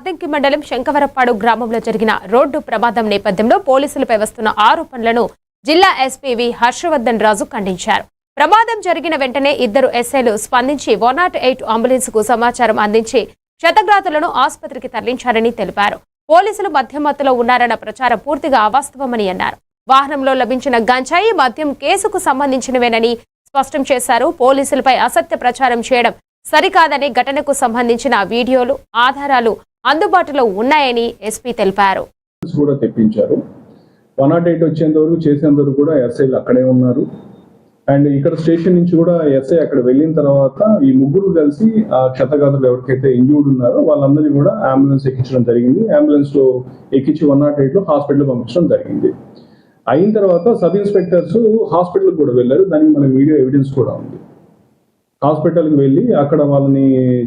అద్దంకి మండలం శంకవరపాడు గ్రామంలో జరిగిన రోడ్డు ప్రమాదం నేపథ్యంలో పోలీసులపై వస్తున్న ఆరోపణలను జిల్లా ఎస్పీ వి హర్షవర్ధన్ రాజు ఖండించారు. ప్రమాదం జరిగిన వెంటనే ఇద్దరు ఎస్ఐలు స్పందించి 108 అంబులెన్స్ కు సమాచారం అందించి క్షతగాతులను ఆసుపత్రికి తరలించారని తెలిపారు. పోలీసులు మధ్యమత్తులో ఉన్నారన్న ప్రచారం పూర్తిగా అవాస్తవమని అన్నారు. వాహనంలో లభించిన గంజాయి మద్యం కేసుకు సంబంధించినవేనని స్పష్టం చేశారు. పోలీసులపై అసత్య ప్రచారం చేయడం సరికాదని, ఘటనకు సంబంధించిన వీడియోలు ఆధారాలు అందుబాటులో ఉన్నాయని ఎస్పీ తెలిపారు. కూడా తెప్పించారు. 108 వచ్చేంత వరకు చేసేంత వరకు కూడా ఎస్ఐలు అక్కడే ఉన్నారు. అండ్ ఇక్కడ స్టేషన్ నుంచి కూడా ఎస్ఐ అక్కడ వెళ్ళిన తర్వాత ఈ ముగ్గురు కలిసి ఆ క్షతగాతులు ఎవరికైతే ఇంజూర్డ్ ఉన్నారో వాళ్ళందరినీ కూడా అంబులెన్స్ ఎక్కించడం జరిగింది. అంబులెన్స్ లో ఎక్కించి 108 లో హాస్పిటల్ పంపించడం జరిగింది. అయిన తర్వాత సబ్ ఇన్స్పెక్టర్స్ హాస్పిటల్ కూడా వెళ్ళారు. దానికి మన వీడియో ఎవిడెన్స్ కూడా ఉంది. హాస్పిటల్కి వెళ్ళి అక్కడ వాళ్ళని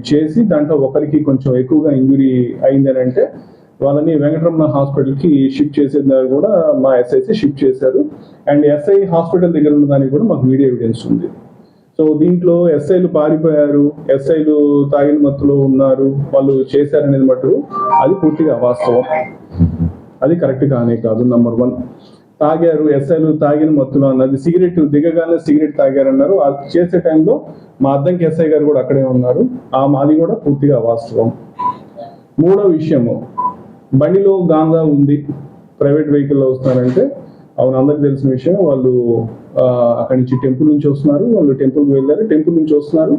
చేసి దాంట్లో ఒకరికి కొంచెం ఎక్కువగా ఇంజురీ అయిందని అంటే వాళ్ళని వెంకటరమణ హాస్పిటల్కి షిఫ్ట్ చేసేదాన్ని కూడా మా ఎస్ఐసి షిఫ్ట్ చేశారు. అండ్ ఎస్ఐ హాస్పిటల్ దగ్గర ఉన్న దానికి కూడా మాకు వీడియో ఎవిడెన్స్ ఉంది. సో దీంట్లో ఎస్ఐలు పారిపోయారు, ఎస్ఐలు తాగిన మత్తులో ఉన్నారు, వాళ్ళు చేశారనేది మటు అది పూర్తిగా అవాస్తవం. అది కరెక్ట్ కానే కాదు. నంబర్ 1, తాగారు ఎస్ఐలు తాగిన మత్తులో అన్నది సిగరెట్ దిగగానే సిగరెట్ తాగారన్నారు. అది చేసే టైంలో మా అద్దంకి ఎస్ఐ గారు కూడా అక్కడే ఉన్నారు. అది కూడా పూర్తిగా అవాస్తవం. మూడో విషయము, బండిలో గాంజా ఉంది, ప్రైవేట్ వెహికల్లో వస్తున్నారంటే అవును, అందరికి తెలిసిన విషయం. వాళ్ళు అక్కడి నుంచి టెంపుల్ నుంచి వస్తున్నారు, వాళ్ళు టెంపుల్కి వెళ్ళారు, టెంపుల్ నుంచి వస్తున్నారు.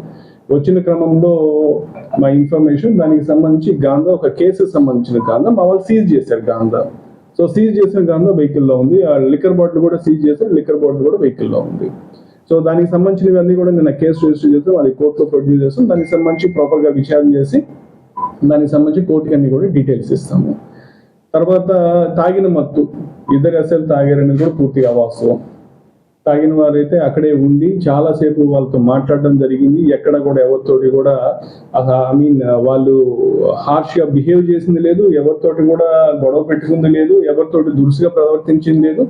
వచ్చిన క్రమంలో మా ఇన్ఫర్మేషన్ దానికి సంబంధించి గాంజా, ఒక కేసుకు సంబంధించిన గాంజా మా వాళ్ళు సీజ్ చేశారు గాంజా. సో సీజ్ చేసిన గాంజా వెహికల్లో ఉంది. ఆ లిక్కర్ బాటిల్ కూడా సీజ్ చేశారు, లిక్కర్ బాటిల్ కూడా వెహికల్లో ఉంది. సో దానికి సంబంధించినవన్నీ కూడా నేను కేసు రిజిస్టర్ చేస్తాం, అది కోర్టులో ప్రొడ్యూస్ చేస్తాం. దానికి సంబంధించి ప్రాపర్గా విచారణ చేసి దానికి సంబంధించి కోర్టుకి అన్ని కూడా డీటెయిల్స్ ఇస్తాము. తర్వాత తాగిన మత్తు, ఇద్దరు ఎస్ఐలు తాగారనేది కూడా పూర్తిగా అవాస్తవం. తాగిన వారైతే అక్కడే ఉండి చాలాసేపు వాళ్ళతో మాట్లాడడం జరిగింది. ఎక్కడ కూడా ఎవరితోటి కూడా వాళ్ళు హార్ష్గా బిహేవ్ చేసింది లేదు, ఎవరితోటి కూడా గొడవ పెట్టుకుంది లేదు, ఎవరితోటి దురుసుగా ప్రవర్తించింది లేదు.